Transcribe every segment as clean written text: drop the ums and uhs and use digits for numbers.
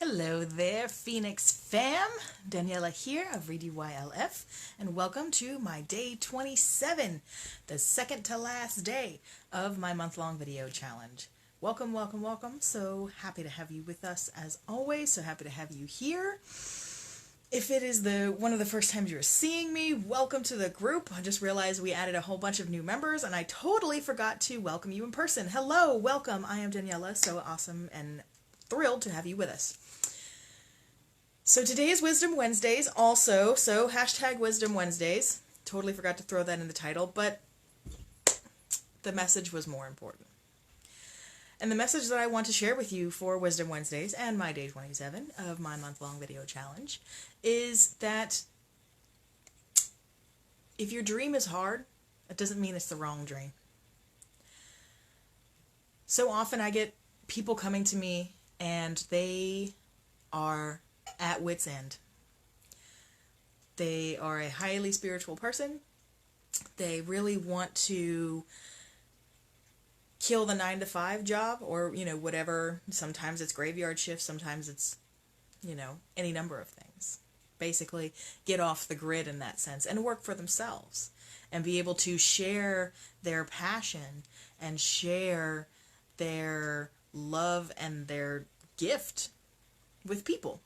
Hello there, Phoenix fam. Daniella here of ReDesign, and welcome to my day 27, the second to last day of my month-long video challenge. Welcome, welcome, welcome. So happy to have you with us as always. So happy to have you here. If it is one of the first times you're seeing me, welcome to the group. I just realized we added a whole bunch of new members and I totally forgot to welcome you in person. Hello, welcome. I am Daniella. So awesome and thrilled to have you with us. So today is Wisdom Wednesdays also, so hashtag Wisdom Wednesdays. Totally forgot to throw that in the title, but the message was more important. And the message that I want to share with you for Wisdom Wednesdays and my day 27 of my month-long video challenge is that if your dream is hard, it doesn't mean it's the wrong dream. So often I get people coming to me and they are at wit's end. They are a highly spiritual person. They really want to kill the 9-to-5 job or, whatever. Sometimes it's graveyard shift. Sometimes it's, any number of things. Basically, get off the grid in that sense and work for themselves and be able to share their passion and share their love and their gift with people.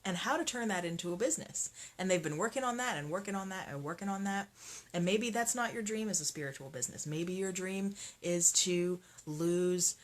And how to turn that into a business. And they've been working on that and working on that and working on that. And maybe that's not your dream as a spiritual business. Maybe your dream is to lose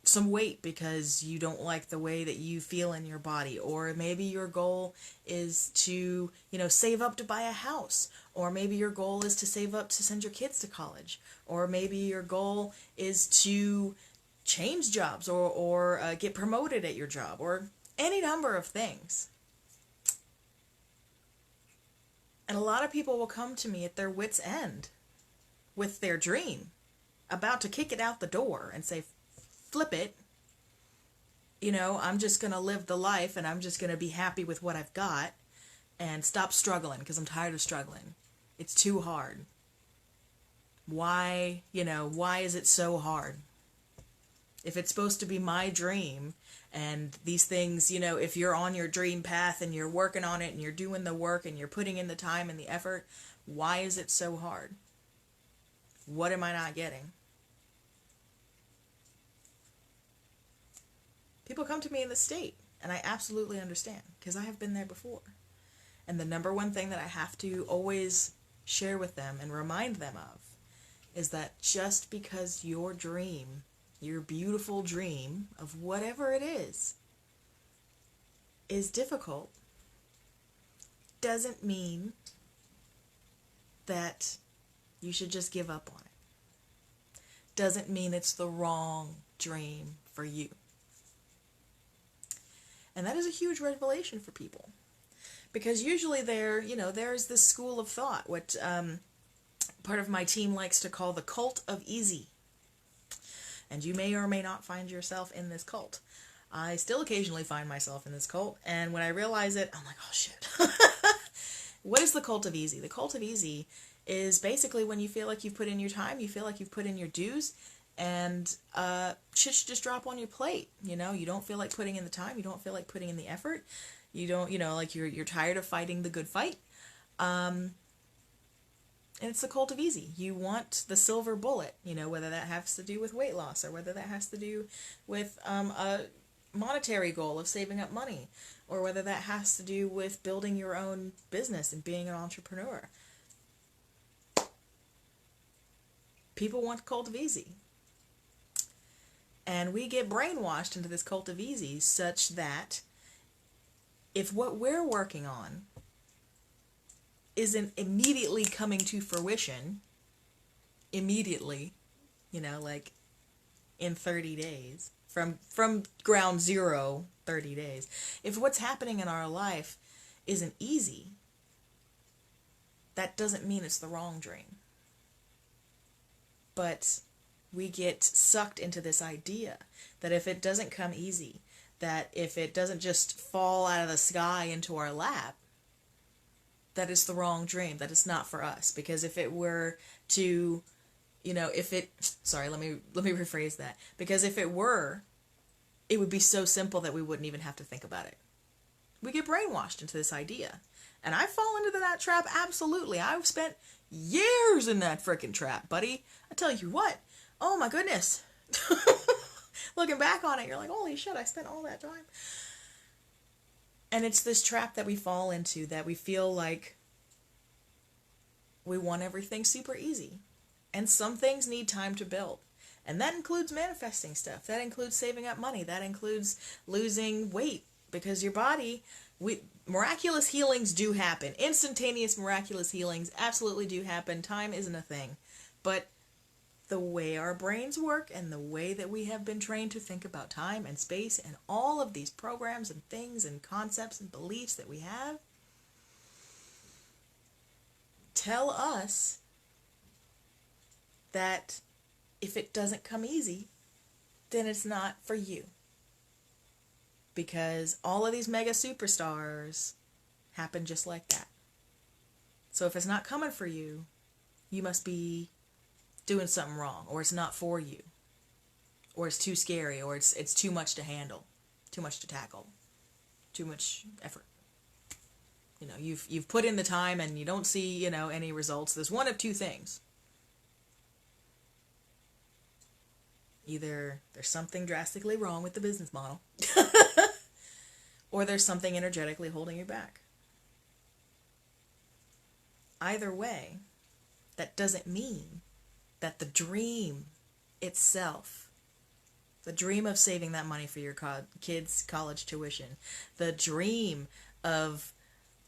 some weight because you don't like the way that you feel in your body. Or maybe your goal is to, save up to buy a house. Or maybe your goal is to save up to send your kids to college. Or maybe your goal is to change jobs or get promoted at your job. Or any number of things. And a lot of people will come to me at their wit's end with their dream, about to kick it out the door and say, flip it. I'm just going to live the life and I'm just going to be happy with what I've got and stop struggling because I'm tired of struggling. It's too hard. Why is it so hard? If it's supposed to be my dream and these things, if you're on your dream path and you're working on it and you're doing the work and you're putting in the time and the effort, why is it so hard? What am I not getting? People come to me in this state and I absolutely understand because I have been there before. And the number one thing that I have to always share with them and remind them of is that just because your dream, your beautiful dream of whatever it is difficult, doesn't mean that you should just give up on it. Doesn't mean it's the wrong dream for you. And that is a huge revelation for people. Because usually there's this school of thought, what part of my team likes to call the cult of easy. And you may or may not find yourself in this cult. I still occasionally find myself in this cult, and when I realize it, I'm like, oh shit. What is the cult of easy? The cult of easy is basically when you feel like you've put in your time, you feel like you've put in your dues, and shit should just drop on your plate. You don't feel like putting in the time, you don't feel like putting in the effort, you don't, like you're tired of fighting the good fight. And it's the cult of easy. You want the silver bullet, whether that has to do with weight loss or whether that has to do with a monetary goal of saving up money or whether that has to do with building your own business and being an entrepreneur. People want the cult of easy. And we get brainwashed into this cult of easy such that if what we're working on isn't immediately coming to fruition, immediately, like in 30 days, from ground zero, 30 days. If what's happening in our life isn't easy, that doesn't mean it's the wrong dream. But we get sucked into this idea that if it doesn't come easy, that if it doesn't just fall out of the sky into our lap, that it's the wrong dream, that it's not for us. Because if it were to, let me rephrase that. Because if it were, it would be so simple that we wouldn't even have to think about it. We get brainwashed into this idea. And I've fallen into that trap, absolutely. I've spent years in that frickin' trap, buddy. I tell you what, oh my goodness. Looking back on it, you're like, holy shit, I spent all that time. And it's this trap that we fall into, that we feel like we want everything super easy. And some things need time to build. And that includes manifesting stuff. That includes saving up money. That includes losing weight. Because your body, miraculous healings do happen. Instantaneous miraculous healings absolutely do happen. Time isn't a thing. But the way our brains work and the way that we have been trained to think about time and space and all of these programs and things and concepts and beliefs that we have tell us that if it doesn't come easy, then it's not for you. Because all of these mega superstars happen just like that. So if it's not coming for you, you must be doing something wrong, or it's not for you, or it's too scary, or it's too much to handle, too much to tackle, too much effort. You know, you've put in the time and you don't see, you know, any results. There's one of two things. Either there's something drastically wrong with the business model, or there's something energetically holding you back. Either way, that doesn't mean that the dream itself, the dream of saving that money for your kids' college tuition, the dream of,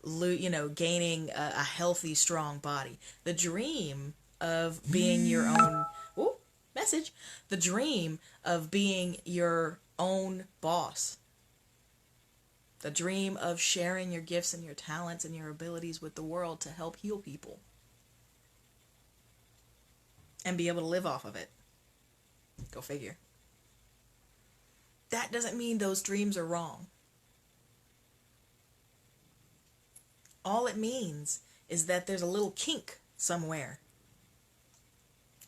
you know, gaining a healthy, strong body, the dream of being your own, the dream of being your own boss, the dream of sharing your gifts and your talents and your abilities with the world to help heal people and be able to live off of it. Go figure. That doesn't mean those dreams are wrong. All it means is that there's a little kink somewhere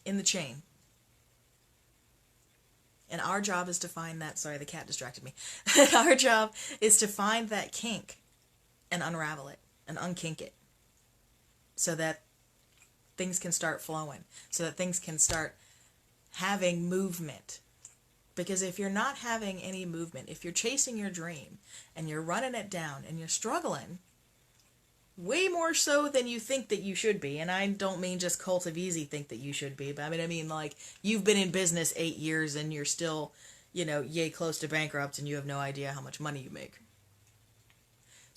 in the chain. And our job is to find that, sorry, the cat distracted me. Our job is to find that kink and unravel it and unkink it so that things can start flowing, so that things can start having movement. Because if you're not having any movement, if you're chasing your dream and you're running it down and you're struggling, way more so than you think that you should be, and I don't mean just Cult of Easy think that you should be, but I mean like you've been in business 8 years and you're still, you know, yay close to bankrupt and you have no idea how much money you make.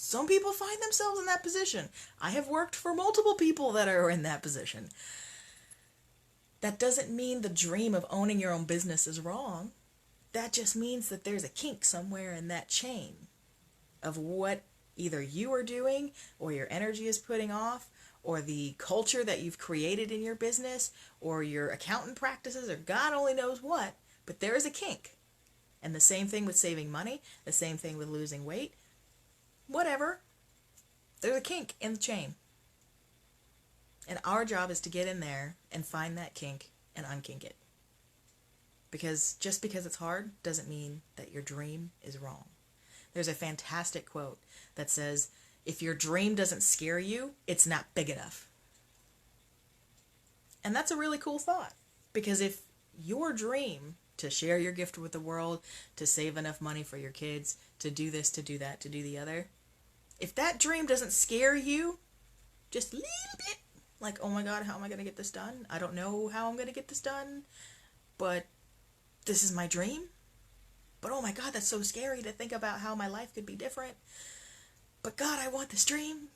Some people find themselves in that position. I have worked for multiple people that are in that position. That doesn't mean the dream of owning your own business is wrong. That just means that there's a kink somewhere in that chain of what either you are doing or your energy is putting off, or the culture that you've created in your business or your accountant practices, or God only knows what, but there is a kink. And the same thing with saving money, the same thing with losing weight. Whatever, there's a kink in the chain. And our job is to get in there and find that kink and unkink it. Because just because it's hard doesn't mean that your dream is wrong. There's a fantastic quote that says, if your dream doesn't scare you, it's not big enough. And that's a really cool thought. Because if your dream to share your gift with the world, to save enough money for your kids, to do this, to do that, to do the other, if that dream doesn't scare you just a little bit, like, oh my God, how am I going to get this done? I don't know how I'm going to get this done, but this is my dream. But oh my God, that's so scary to think about how my life could be different. But God, I want this dream.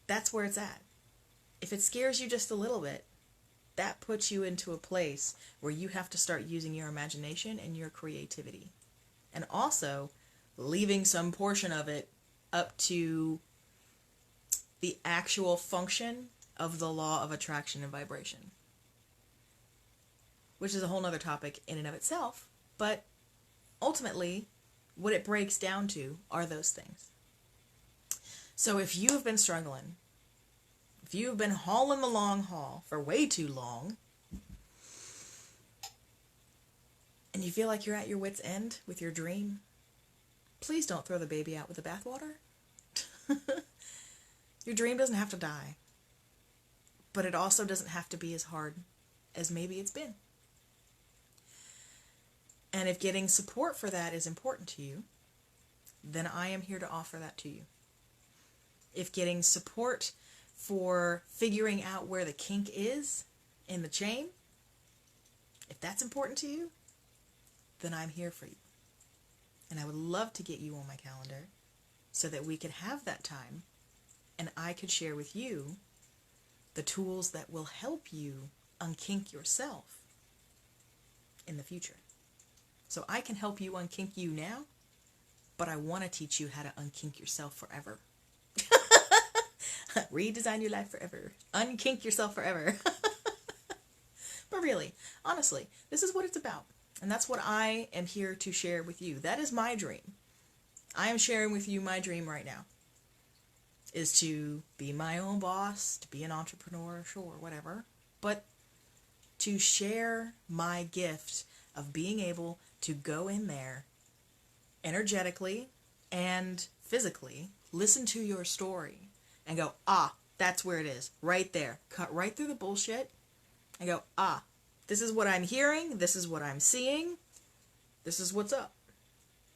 That's where it's at. If it scares you just a little bit, that puts you into a place where you have to start using your imagination and your creativity. And also leaving some portion of it up to the actual function of the law of attraction and vibration. Which is a whole nother topic in and of itself. But ultimately, what it breaks down to are those things. So if you have been struggling, if you have been hauling the long haul for way too long, and you feel like you're at your wit's end with your dream, please don't throw the baby out with the bathwater. Your dream doesn't have to die, but it also doesn't have to be as hard as maybe it's been. And if getting support for that is important to you, then I am here to offer that to you. If getting support for figuring out where the kink is in the chain, if that's important to you, then I'm here for you. And I would love to get you on my calendar so that we could have that time and I could share with you the tools that will help you unkink yourself in the future. So I can help you unkink you now, but I want to teach you how to unkink yourself forever. Redesign your life forever. Unkink yourself forever. But really, honestly, this is what it's about. And that's what I am here to share with you. That is my dream. I am sharing with you my dream right now. Is to be my own boss, to be an entrepreneur, sure, whatever. But to share my gift of being able to go in there energetically and physically, listen to your story and go, ah, that's where it is, right there. Cut right through the bullshit and go, ah, this is what I'm hearing, this is what I'm seeing, this is what's up.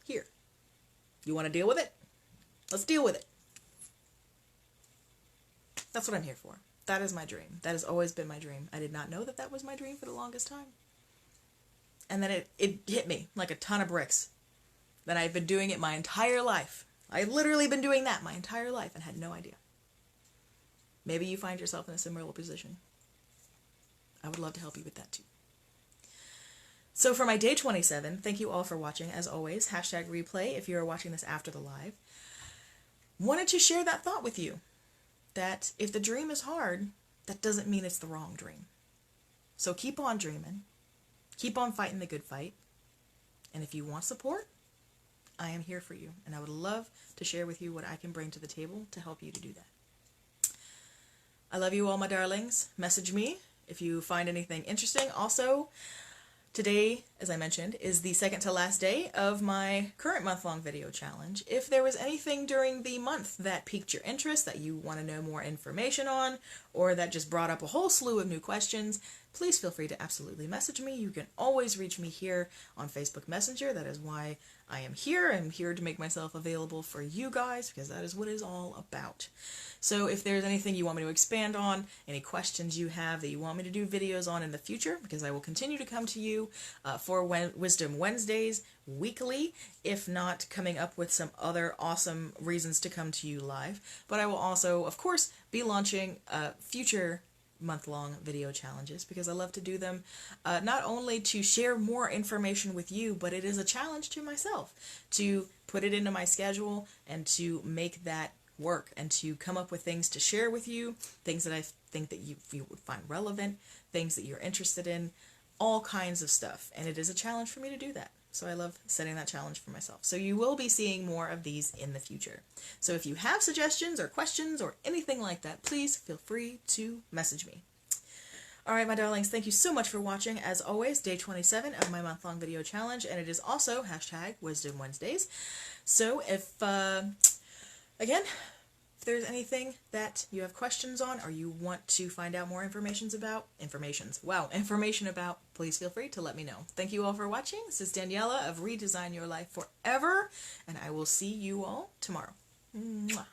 Here. You want to deal with it? Let's deal with it. That's what I'm here for. That is my dream. That has always been my dream. I did not know that that was my dream for the longest time. And then it hit me like a ton of bricks. That I've been doing it my entire life. I've literally been doing that my entire life and had no idea. Maybe you find yourself in a similar position. I would love to help you with that too. So for my day 27, thank you all for watching. As always, #replay if you are watching this after the live. Wanted to share that thought with you. That if the dream is hard, that doesn't mean it's the wrong dream. So keep on dreaming. Keep on fighting the good fight. And if you want support, I am here for you. And I would love to share with you what I can bring to the table to help you to do that. I love you all, my darlings. Message me if you find anything interesting. Also, today, as I mentioned, is the second to last day of my current month-long video challenge. If there was anything during the month that piqued your interest, that you want to know more information on, or that just brought up a whole slew of new questions, please feel free to absolutely message me. You can always reach me here on Facebook Messenger. That is why I am here. I'm here to make myself available for you guys, because that is what it's all about. So if there's anything you want me to expand on, any questions you have that you want me to do videos on in the future, because I will continue to come to you for Wisdom Wednesdays weekly, if not coming up with some other awesome reasons to come to you live. But I will also, of course, be launching future month-long video challenges, because I love to do them not only to share more information with you, but it is a challenge to myself to put it into my schedule and to make that work and to come up with things to share with you, things that I think that you would find relevant, things that you're interested in, all kinds of stuff. And it is a challenge for me to do that. So I love setting that challenge for myself. So you will be seeing more of these in the future. So if you have suggestions or questions or anything like that, please feel free to message me. All right, my darlings, thank you so much for watching. As always, day 27 of my month-long video challenge, and it is also #Wisdom Wednesdays. So if, again, if there's anything that you have questions on or you want to find out more information about, please feel free to let me know. Thank you all for watching. This is Daniella of Redesign Your Life Forever, and I will see you all tomorrow. Mwah.